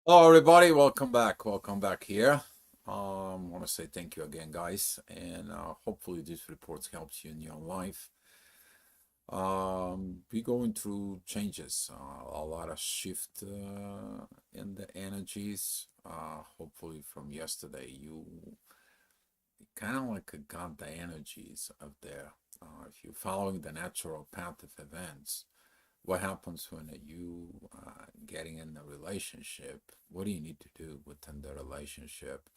Hello, everybody. Welcome back. Welcome back here. Want to say thank you again, guys, and hopefully this report helps you in your life. We're going through changes, a lot of shift in the energies. Hopefully, from yesterday, you kind of like got the energies up there. If you're following the natural path of events, what happens when you getting in a relationship? What do you need to do within the relationship?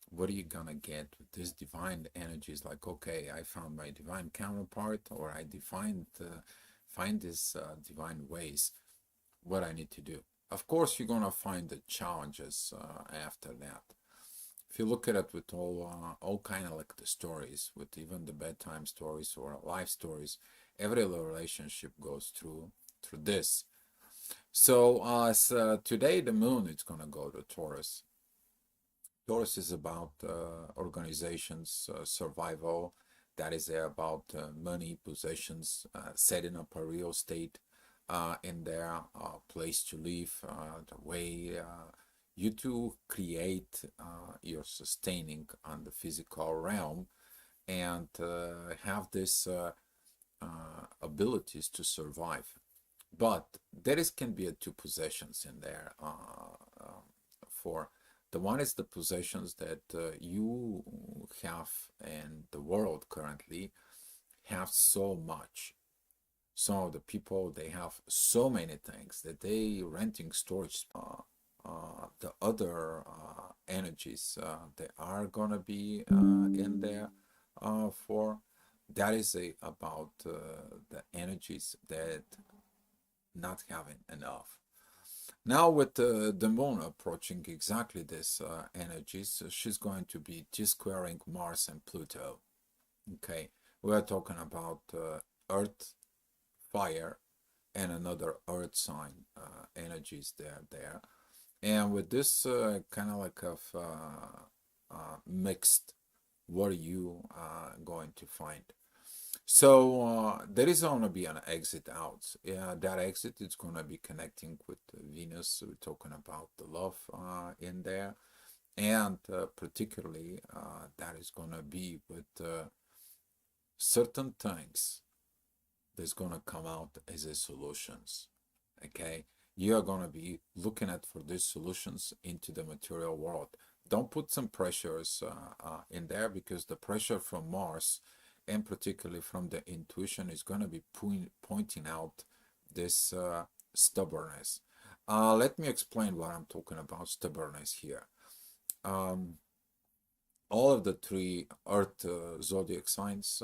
What are you gonna get with this divine energies? Like, okay, I found my divine counterpart, or I defined find this divine ways. What I need to do. Of course, you're gonna find the challenges after that. If you look at it with all kind of like the stories, with even the bedtime stories or life stories, every relationship goes through this. So today the moon is gonna go to Taurus. Taurus is about organizations, survival. That is about money, possessions, setting up a real estate in their place to live, the way you to create your sustaining on the physical realm and have this abilities to survive. But there is can be two possessions in there for the one is the possessions that you have in the world currently have so much. Some of the people they have so many things that they renting storage. The other energies that are gonna be in there for that is about the energies that not having enough. Now with the moon approaching exactly this energies, she's going to be T-squaring Mars and Pluto. Okay, we are talking about Earth, fire, and another Earth sign energies there. And with this kind of like of mixed, what are you going to find? So there is going to be an exit out. Yeah, that exit is going to be connecting with Venus. We're talking about the love in there, and particularly that is going to be with certain things that's going to come out as a solutions. Okay, you are going to be looking at for these solutions into the material world. Don't put some pressures in there because the pressure from Mars and particularly from the intuition is going to be pointing out this stubbornness. Let me explain what I'm talking about stubbornness here. Um, all of the three earth zodiac signs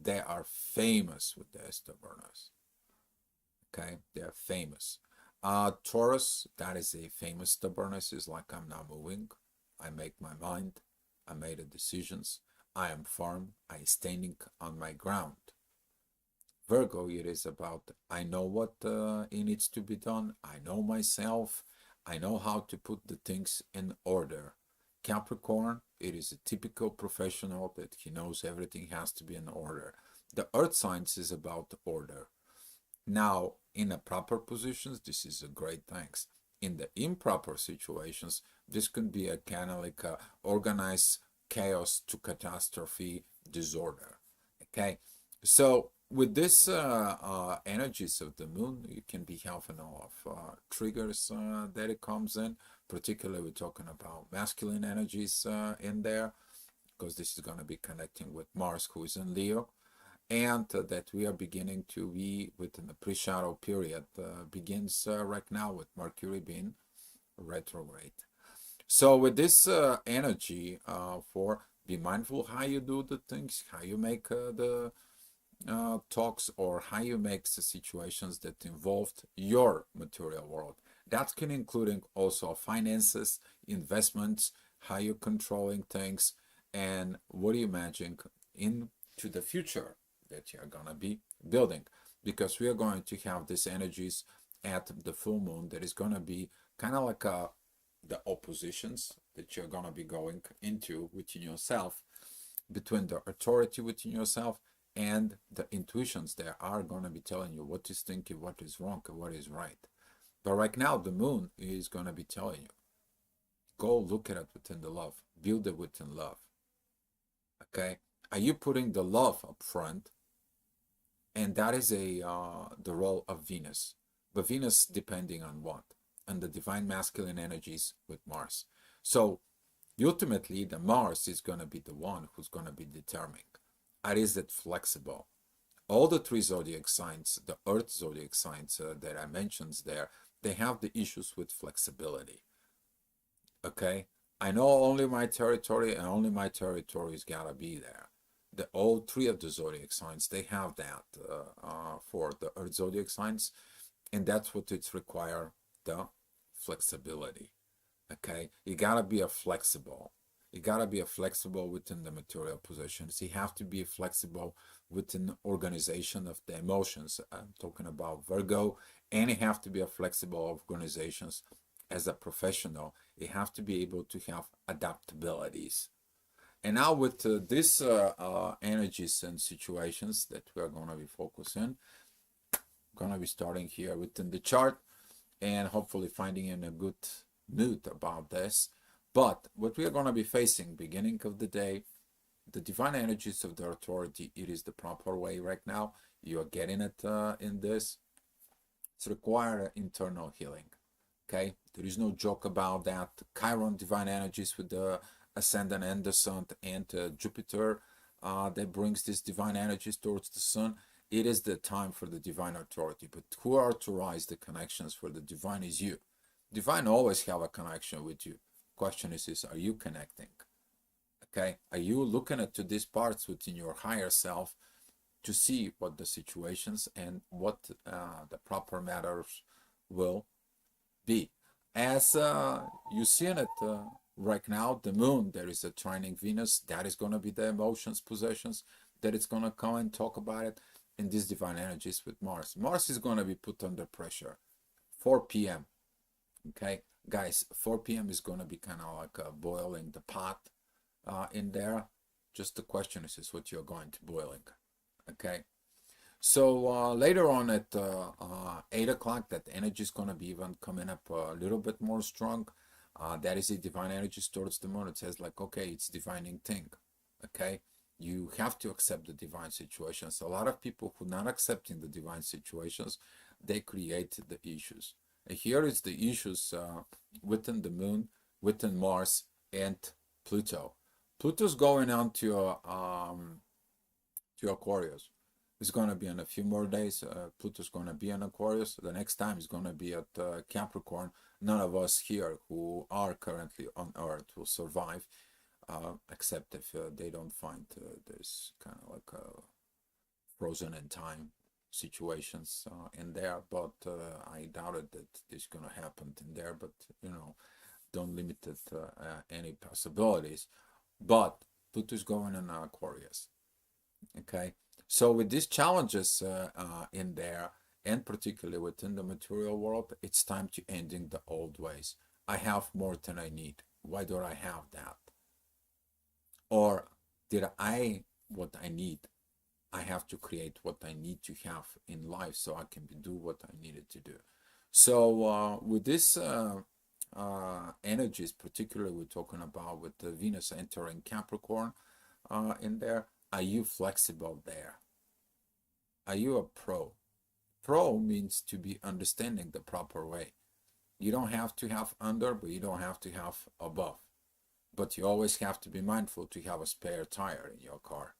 they are famous with their stubbornness. Okay, they're famous. Taurus, that is a famous stubbornness, is like I'm not moving. I make my mind. I made the decisions. I am firm. I standing on my ground. Virgo, it is about I know what it needs to be done. I know myself. I know how to put the things in order. Capricorn, it is a typical professional that he knows everything has to be in order. The earth signs is about order. Now, in the proper positions, this is a great thanks. In the improper situations, this could be a kind of like a organized chaos to catastrophe disorder. Okay, so with this energies of the moon, you can be having of triggers that it comes in. Particularly, we're talking about masculine energies in there because this is going to be connecting with Mars, who is in Leo and that we are beginning to be within the pre-shadow period begins right now with Mercury being retrograde. So with this energy for be mindful how you do the things, how you make the talks, or how you make the situations that involved your material world. That can including also finances, investments, how you're controlling things, and what do you imagine into the future that you're gonna be building. Because we are going to have these energies at the full moon that is gonna be kind of like the oppositions that you're gonna be going into within yourself, between the authority within yourself and the intuitions that are going to be telling you what is thinking, what is wrong, and what is right. But right now, the moon is going to be telling you. Go look at it within the love. Build it within love. Okay? Are you putting the love up front? And that is the role of Venus. But Venus depending on what? On the divine masculine energies with Mars. So ultimately, the Mars is going to be the one who's going to be determining. Is it flexible? All the three zodiac signs, the Earth zodiac signs that I mentioned there, they have the issues with flexibility. Okay? I know only my territory and only my territory's gotta be there. All three of the zodiac signs, they have that for the Earth zodiac signs, and that's what it's require, the flexibility. Okay, you gotta be a flexible. You gotta be a flexible within the material positions. You have to be flexible within organization of the emotions. I'm talking about Virgo, and you have to be a flexible organizations as a professional. You have to be able to have adaptabilities. And now with these energies and situations that we're gonna be focusing, gonna be starting here within the chart and hopefully finding in a good mood about this. But what we are going to be facing beginning of the day, the divine energies of the authority, it is the proper way right now. You are getting it in this. It's required internal healing. Okay, there is no joke about that. Chiron divine energies with the ascendant and the sun and Jupiter that brings these divine energies towards the sun. It is the time for the divine authority. But who authorized the connections for the divine is you. Divine always have a connection with you. Question is are you connecting? Okay, are you looking at to these parts within your higher self to see what the situations and what the proper matters will be? As you see in it right now, the moon, there is a trining Venus, that is going to be the emotions, possessions, that it's going to come and talk about it. In these divine energies with Mars. Mars is going to be put under pressure. 4 p.m. Okay, guys, 4 p.m. is going to be kind of like boiling the pot in there. Just the question is what you're going to boiling. Okay, so later on at 8 o'clock, that energy is going to be even coming up a little bit more strong. That is a divine energy towards the moon. It says like, okay, it's divining thing. Okay, you have to accept the divine situations. A lot of people who not accepting the divine situations, they create the issues. And here is the issues within the moon, within Mars and Pluto. Pluto's going on to Aquarius. It's going to be in a few more days. Pluto's going to be in Aquarius. The next time is going to be at Capricorn. None of us here who are currently on Earth will survive. Except if they don't find this kind of like frozen in time situations in there, but I doubted that this is gonna happen in there. But you know, don't limit it any possibilities. But Pluto is going in Aquarius. Okay, so with these challenges in there, and particularly within the material world, it's time to ending the old ways. I have more than I need. Why do I have that? Or did I what I need? I have to create what I need to have in life so I can do what I needed to do. So with this energies, particularly we're talking about with the Venus entering Capricorn in there, are you flexible there? Are you a pro? Pro means to be understanding the proper way. You don't have to have under, but you don't have to have above. But you always have to be mindful to have a spare tire in your car.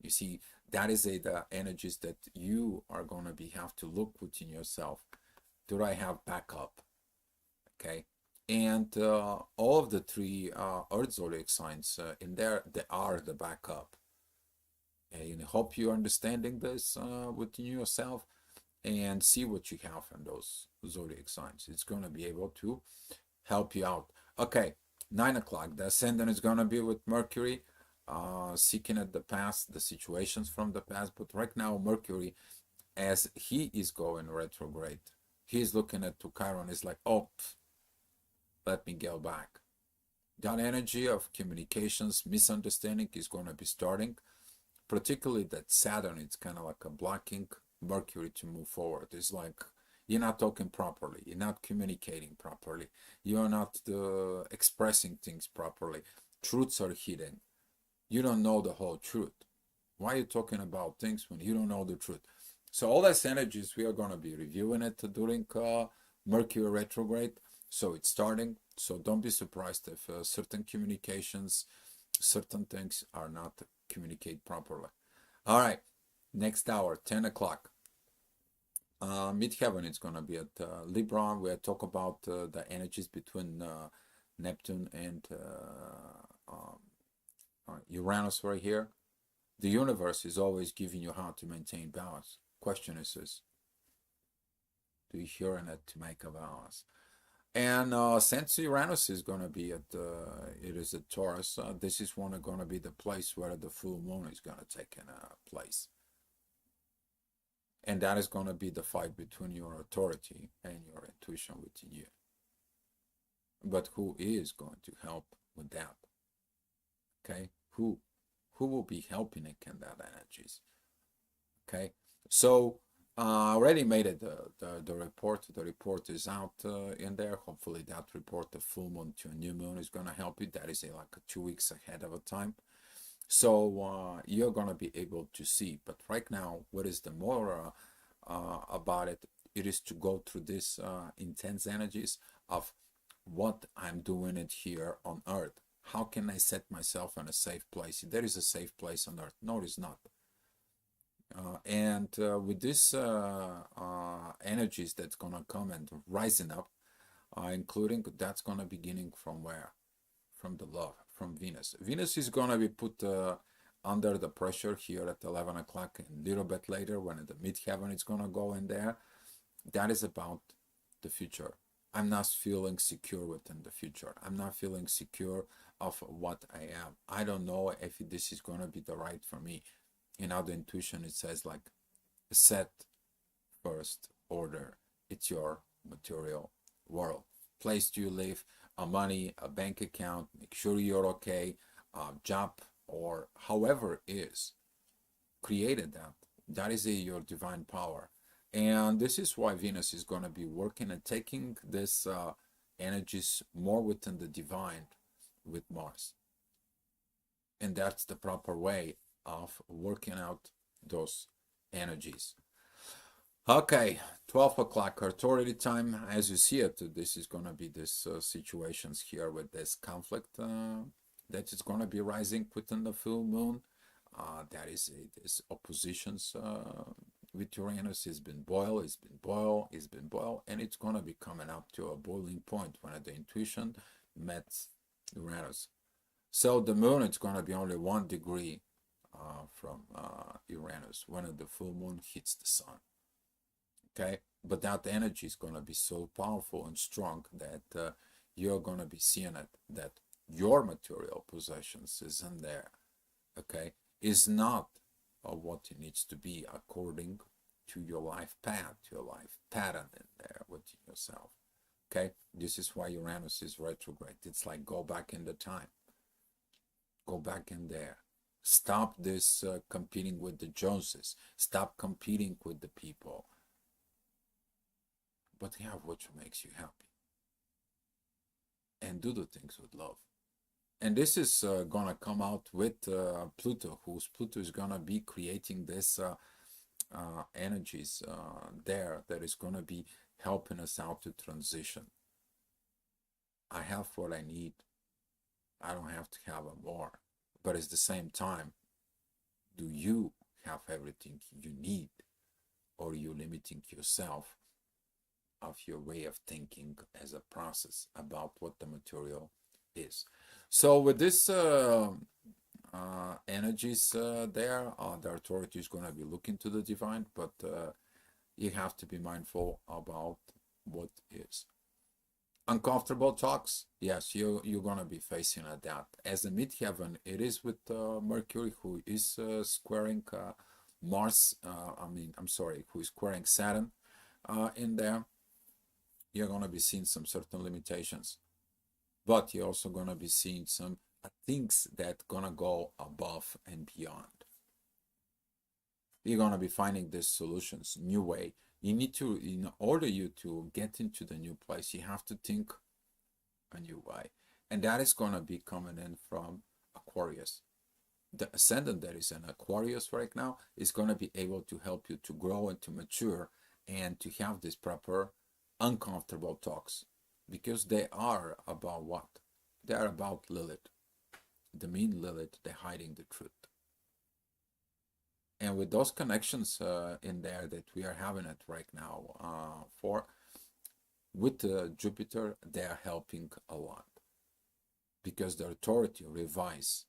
You see, that is the energies that you are going to have to look within yourself. Do I have backup? Okay. And all of the three Earth zodiac signs in there, they are the backup. And I hope you're understanding this within yourself and see what you have in those zodiac signs. It's going to be able to help you out. Okay. 9 o'clock, the ascendant is going to be with Mercury, seeking at the past, the situations from the past. But right now, Mercury, as he is going retrograde, he's looking at to Chiron, is like, oh, let me go back. That energy of communications, misunderstanding is going to be starting, particularly that Saturn, it's kind of like a blocking Mercury to move forward. It's like You're not talking properly. You're not communicating properly. You're not expressing things properly. Truths are hidden. You don't know the whole truth. Why are you talking about things when you don't know the truth? So all these energies, we are going to be reviewing it during Mercury retrograde. So it's starting. So don't be surprised if certain communications, certain things are not communicated properly. All right. Next hour, 10 o'clock. Midheaven is going to be at Libra. We'll talk about the energies between Neptune and Uranus right here. The universe is always giving you how to maintain balance. Question is do you hear in it to make a balance? And since Uranus is going to be at, it is a Taurus, this is going to be the place where the full moon is going to take in place. And that is going to be the fight between your authority and your intuition within you. But who is going to help with that? Okay, who will be helping in that energies? Okay, so I already made it the report. The report is out in there. Hopefully that report, the full moon to a new moon, is going to help you. That is like 2 weeks ahead of a time. So you're going to be able to see. But right now, what is the more about it? It is to go through this intense energies of what I'm doing it here on Earth. How can I set myself in a safe place? There is a safe place on Earth. No, it is not. And with this energies that's going to come and rising up, including that's going to beginning from where? From the love, from Venus. Venus is going to be put under the pressure here at 11 o'clock, a little bit later when the midheaven is going to go in there. That is about the future. I'm not feeling secure within the future. I'm not feeling secure of what I am. I don't know if this is going to be the right for me. In other intuition, it says like set first order. It's your material world. Place do you live, a money, a bank account, make sure you're okay, job, or however it is created that. That is your divine power. And this is why Venus is going to be working and taking this energies more within the divine with Mars. And that's the proper way of working out those energies. Okay, 12 o'clock authority time. As you see it, this is going to be this situations here with this conflict that is going to be rising within the full moon. That is this oppositions with Uranus has been boiled, and it's going to be coming up to a boiling point when the intuition meets Uranus. So the moon, it's going to be only 1 degree from Uranus when the full moon hits the sun. Okay, but that energy is going to be so powerful and strong that you're going to be seeing it, that your material possessions is in there. Okay, is not what it needs to be according to your life path, your life pattern in there within yourself. Okay, this is why Uranus is retrograde. It's like go back in the time. Go back in there. Stop this competing with the Joneses. Stop competing with the people. But have what makes you happy. And do the things with love. And this is going to come out with Pluto, whose Pluto is going to be creating this energies there that is going to be helping us out to transition. I have what I need. I don't have to have more. But at the same time, do you have everything you need? Or are you limiting yourself of your way of thinking as a process about what the material is? So with this energies there, the authority is going to be looking to the divine, but you have to be mindful about what is. Uncomfortable talks, yes, you're going to be facing that. As a midheaven, it is with Mercury, who is squaring Mars, who is squaring Saturn in there. You're going to be seeing some certain limitations, but you're also going to be seeing some things that going to go above and beyond. You're going to be finding these solutions, new way. You need to, in order you to get into the new place, you have to think a new way. And that is going to be coming in from Aquarius. The ascendant that is in Aquarius right now is going to be able to help you to grow and to mature and to have these proper uncomfortable talks, because they are about what? They are about Lilith, the mean Lilith, the hiding the truth. And with those connections in there that we are having it right now with Jupiter, they are helping a lot, because the authority revise.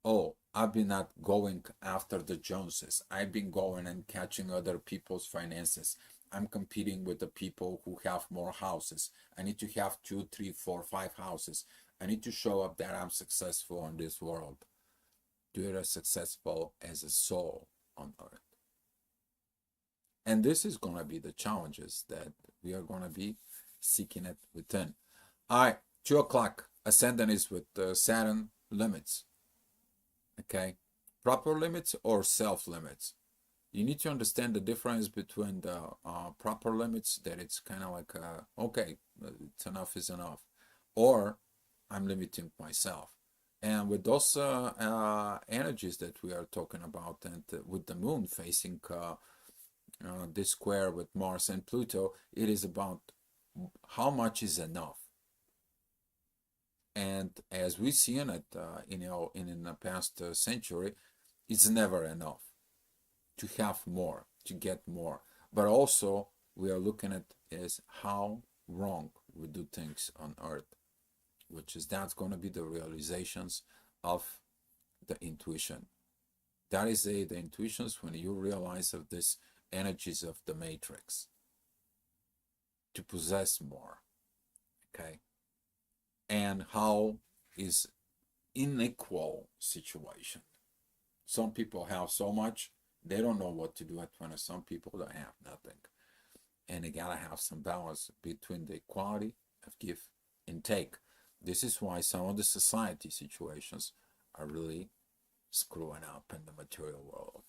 Oh, I've been not going after the Joneses. I've been going and catching other people's finances. I'm competing with the people who have more houses. I need to have 2, 3, 4, 5 houses. I need to show up that I'm successful in this world. You are successful as a soul on earth. And this is going to be the challenges that we are going to be seeking it within. All right, 2 o'clock. Ascendant is with Saturn, limits. Okay, proper limits or self limits. You need to understand the difference between the proper limits, that it's kind of like, okay, it's enough is enough, or I'm limiting myself. And with those energies that we are talking about, and with the moon facing this square with Mars and Pluto, it is about how much is enough. And as we see in it, in the past century, it's never enough to have more, to get more. But also, we are looking at is how wrong we do things on Earth, which is that's going to be the realizations of the intuition. That is the intuitions when you realize of these energies of the matrix to possess more. Okay. And how is unequal situation. Some people have so much, they don't know what to do at 20. Some people don't have nothing. And they gotta have some balance between the equality of give and take. This is why some of the society situations are really screwing up in the material world.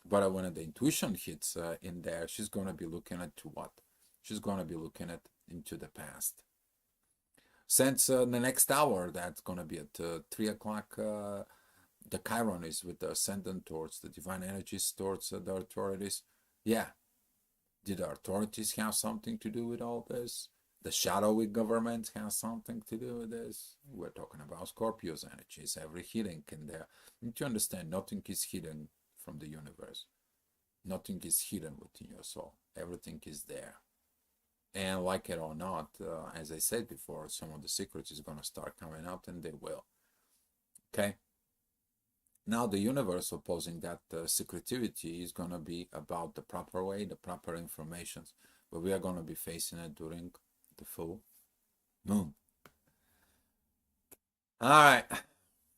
But when the intuition hits in there, she's gonna be looking at to what? She's gonna be looking at into the past. Since the next hour, that's going to be at 3 o'clock, the Chiron is with the ascendant towards the divine energies, towards the authorities. Yeah. Did the authorities have something to do with all this? The shadowy government has something to do with this? We're talking about Scorpio's energies, every hidden in there. You need to understand, nothing is hidden from the universe. Nothing is hidden within your soul. Everything is there. And like it or not, as I said before, some of the secrets is going to start coming out, and they will. Okay? Now the universe opposing that secretivity is going to be about the proper way, the proper informations. But we are going to be facing it during the full moon. All right.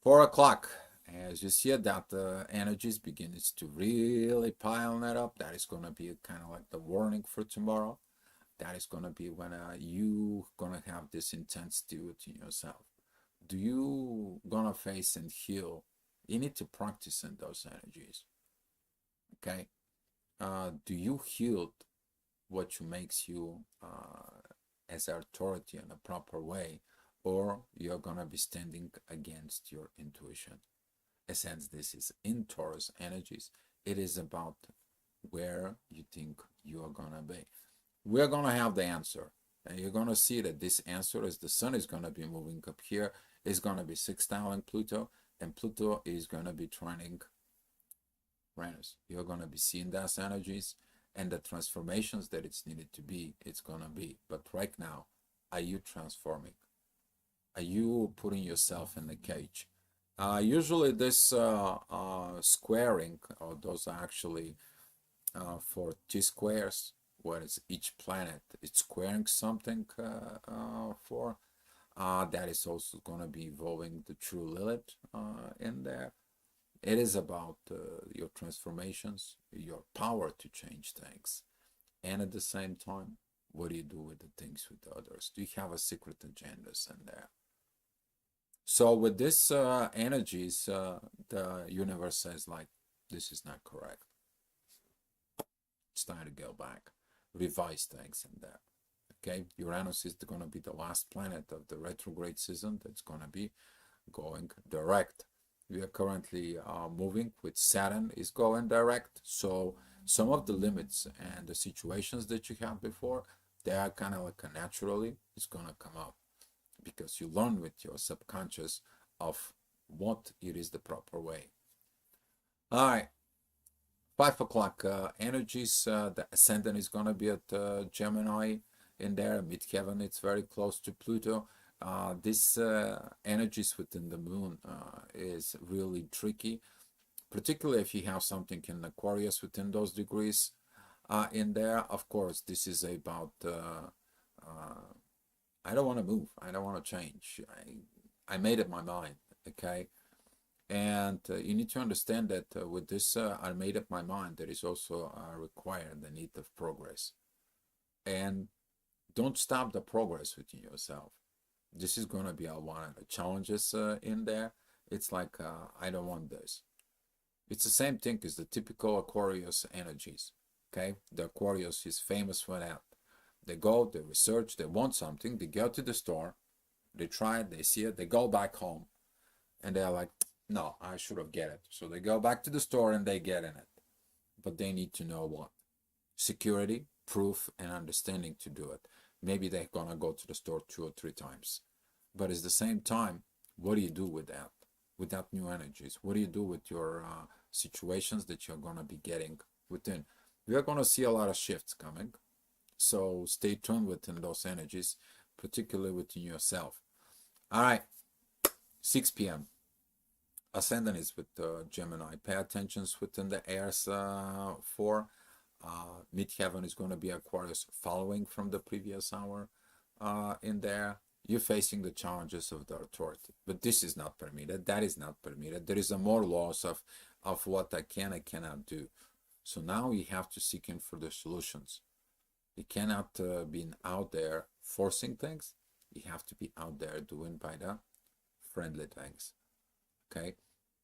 4 o'clock. As you see that the energies begins to really pile that up, that is going to be kind of like the warning for tomorrow. That is going to be when you going to have this intensity within yourself. Do you going to face and heal? You need to practice in those energies. Okay? Do you heal what makes you as authority in a proper way? Or you're going to be standing against your intuition? Since this is in Taurus energies, it is about where you think you are going to be. We're going to have the answer. And you're going to see that this answer is the sun is going to be moving up here. It's going to be sextiling Pluto. And Pluto is going to be trining Uranus. You're going to be seeing those energies and the transformations that it's needed to be. It's going to be. But right now, are you transforming? Are you putting yourself in the cage? Usually this squaring, or those are actually for T-squares, where it's each planet, it's squaring something for. That is also going to be involving the true Lilith in there. It is about your transformations, your power to change things. And at the same time, what do you do with the things with others? Do you have a secret agendas in there? So with this energies, the universe says like, this is not correct. It's time to go back. revise things in there. Okay, Uranus is going to be the last planet of the retrograde season that's going to be going direct. We are currently moving with Saturn is going direct, so some of the limits and the situations that you had before, they are kind of like naturally it's going to come up because you learn with your subconscious of what it is the proper way. All right, 5 o'clock energies. The ascendant is going to be at Gemini in there. Midheaven, it's very close to Pluto. This energies within the moon is really tricky, particularly if you have something in Aquarius within those degrees in there. Of course, this is about I don't want to move. I don't want to change. I made up my mind. Okay. And you need to understand that with this, I made up my mind. There is also required the need of progress. And don't stop the progress within yourself. This is going to be one of the challenges in there. It's like, I don't want this. It's the same thing as the typical Aquarius energies. Okay. The Aquarius is famous for that. They go, they research, they want something, they go to the store, they try it, they see it, they go back home, and they're like, no, I should have get it. So they go back to the store and they get in it. But they need to know what? Security, proof, and understanding to do it. Maybe they're gonna go to the store 2 or 3 times. But at the same time, what do you do with that? With that new energies? What do you do with your situations that you're gonna be getting within? We are gonna see a lot of shifts coming. So stay tuned within those energies, particularly within yourself. All right, 6 p.m. Ascendant is with Gemini. Pay attention within the airs for midheaven is going to be Aquarius, following from the previous hour in there. You're facing the challenges of the authority, but this is not permitted. That is not permitted. There is a more laws of what I can, I cannot do. So now you have to seek in for the solutions. You cannot be out there forcing things. You have to be out there doing by the friendly things. Okay,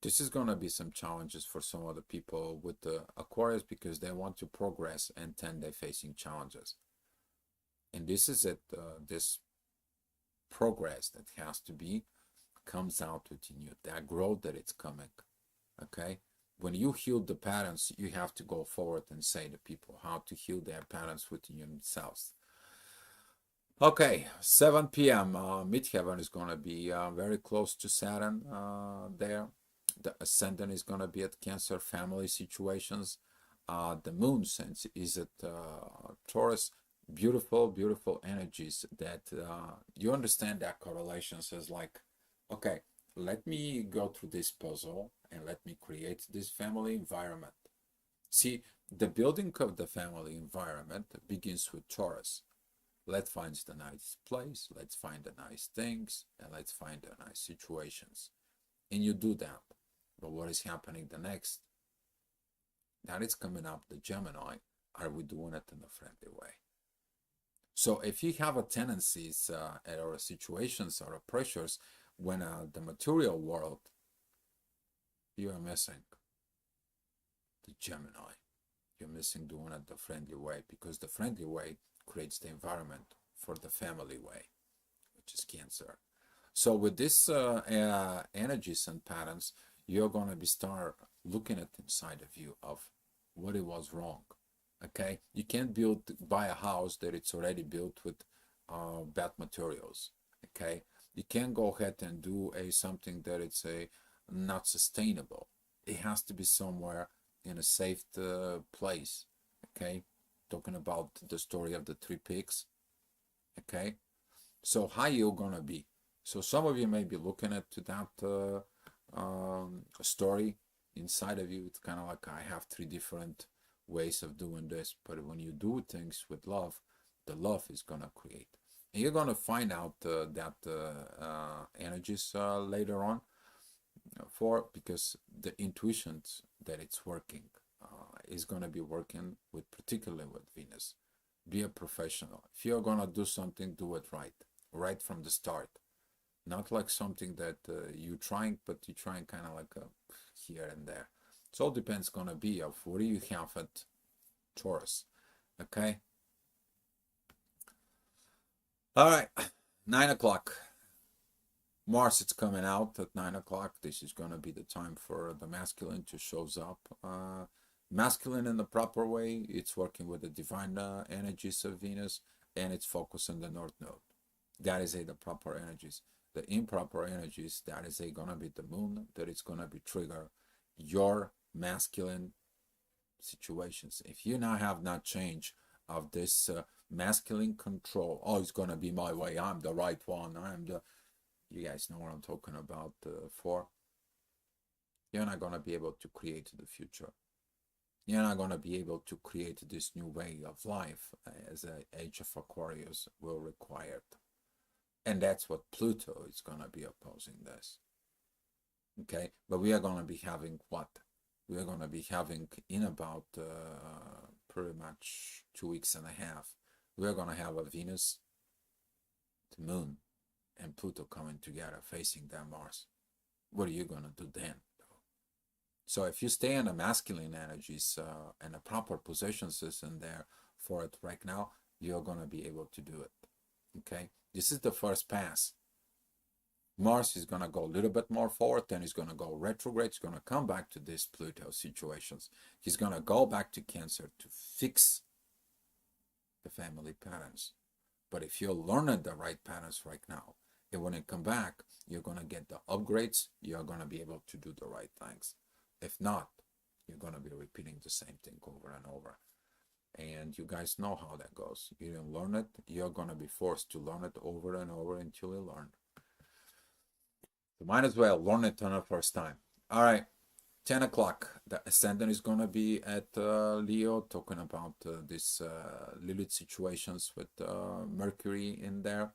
this is going to be some challenges for some of the people with the Aquarius because they want to progress and then they're facing challenges. And this is it. This progress that has to be comes out within you. That growth that it's coming. Okay. When you heal the patterns, you have to go forward and say to people how to heal their patterns within themselves. Okay, 7 p.m. Midheaven is going to be very close to Saturn there. The ascendant is going to be at Cancer, family situations. The moon sense is at Taurus. Beautiful, beautiful energies that you understand that correlations as like, okay, let me go through this puzzle and let me create this family environment. See, the building of the family environment begins with Taurus. Let's find the nice place, let's find the nice things, and let's find the nice situations. And you do that. But what is happening the next? Now it's coming up the Gemini. Are we doing it in a friendly way? So if you have a tendencies or situations or pressures when the material world, you are missing the Gemini. You're missing doing it the friendly way because the friendly way creates the environment for the family way, which is Cancer. So with this energies and patterns, you're going to be start looking at inside of you of what it was wrong. Okay, you can't buy a house that it's already built with bad materials. Okay, you can't go ahead and do something that it's not sustainable. It has to be somewhere in a safe place. Okay, talking about the story of the 3 pigs. Okay, so how you gonna be? So some of you may be looking at that story inside of you. It's kind of like I have 3 different ways of doing this, but when you do things with love, the love is gonna create, and you're gonna find out that energies later on because the intuitions that it's working is gonna be working with, particularly with Venus. Be a professional. If you're gonna do something, do it right from the start, not like something that you're trying, but you're trying kind of like here and there. It all depends gonna be of what do you have at Taurus. Okay, All right, 9 o'clock. Mars is coming out at 9 o'clock. This is going to be the time for the masculine to shows up. Masculine in the proper way, it's working with the divine energies of Venus, and it's focused on the North Node. That is the proper energies. The improper energies, that is gonna be the moon, that is gonna be trigger your masculine situations. If you now have not changed of this masculine control, oh, it's gonna be my way, I'm the right one, you guys know what I'm talking about for, you're not gonna be able to create the future. You're not gonna be able to create this new way of life as the age of Aquarius will require. And that's what Pluto is gonna be opposing this. Okay, but we are gonna be having what? We are gonna be having in about pretty much 2 weeks and a half. We are gonna have a Venus, the Moon, and Pluto coming together, facing their Mars. What are you gonna do then? So if you stay in the masculine energies and the proper positions is in there for it right now, you're gonna be able to do it. Okay, this is the first pass. Mars is gonna go a little bit more forward, then he's gonna go retrograde. He's gonna come back to these Pluto situations. He's gonna go back to Cancer to fix the family patterns. But if you're learning the right patterns right now, and when it come back, you're gonna get the upgrades. You're gonna be able to do the right things. If not, you're gonna be repeating the same thing over and over. And you guys know how that goes. You didn't learn it, you're gonna be forced to learn it over and over until you learn. So might as well learn it on the first time. All right, 10 o'clock. The ascendant is gonna be at Leo, talking about this Lilith situations with Mercury in there.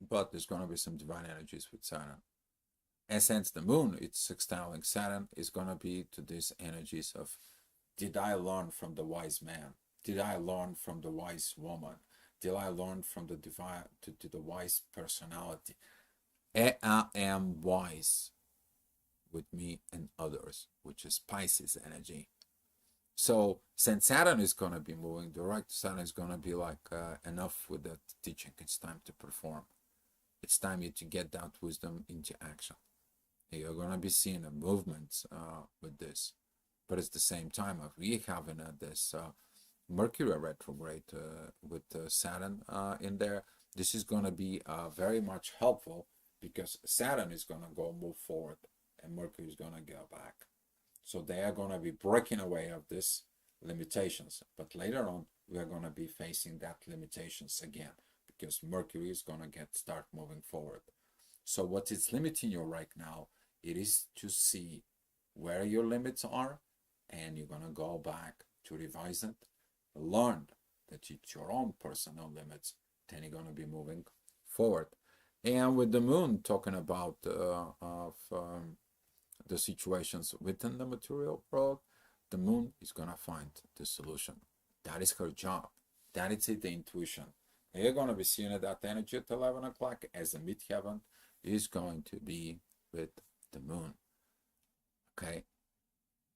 But there's gonna be some divine energies with Saturn. And since the moon, it's sextiling Saturn, is gonna be to these energies of, did I learn from the wise man? Did I learn from the wise woman? Did I learn from the divine to the wise personality? I am wise with me and others, which is Pisces energy. So since Saturn is going to be moving direct, Saturn is going to be like, enough with that teaching. It's time to perform. It's time you to get that wisdom into action. You're going to be seeing the movements with this. But at the same time, we having this Mercury retrograde with Saturn in there, this is going to be very much helpful, because Saturn is going to go move forward and Mercury is going to go back. So they are going to be breaking away of this limitations. But later on, we are going to be facing that limitations again, because Mercury is going to start moving forward. So what is limiting you right now, it is to see where your limits are, and you're going to go back to revise it, learn that it's your own personal limits, then you're going to be moving forward. And with the moon talking about the situations within the material world, the moon is going to find the solution. That is her job. That is the intuition. And you're going to be seeing that energy at 11 o'clock as the midheaven is going to be with the moon. Okay?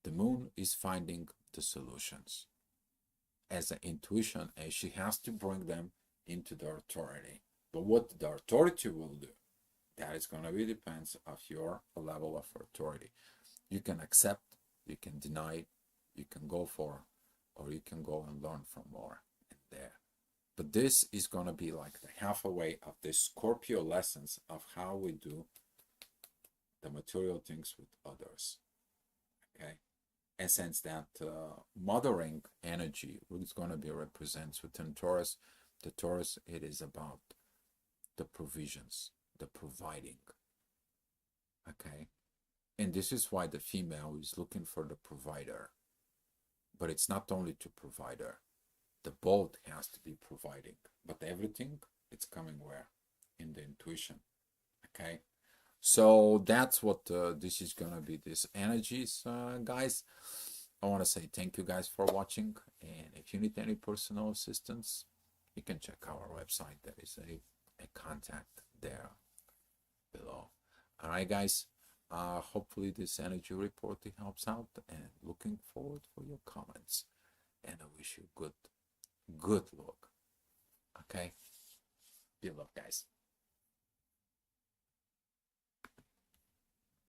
The moon is finding the solutions as an intuition, and she has to bring them into the authority. But what the authority will do, that is going to be depends of your level of authority. You can accept, you can deny, you can go for, or you can go and learn from more in there. But this is going to be like the halfway of the Scorpio lessons of how we do the material things with others. Okay? And since that mothering energy is going to be represented within Taurus, the Taurus, it is about the provisions, the providing. Okay? And this is why the female is looking for the provider. But it's not only to provider. The both has to be providing. But everything, it's coming where? In the intuition. Okay? So that's what this is going to be, this energies, guys. I want to say thank you guys for watching. And if you need any personal assistance, you can check our website. There is a contact there below. All right, guys. Hopefully this energy report helps out, and looking forward for your comments. And I wish you good luck. Okay. below, guys.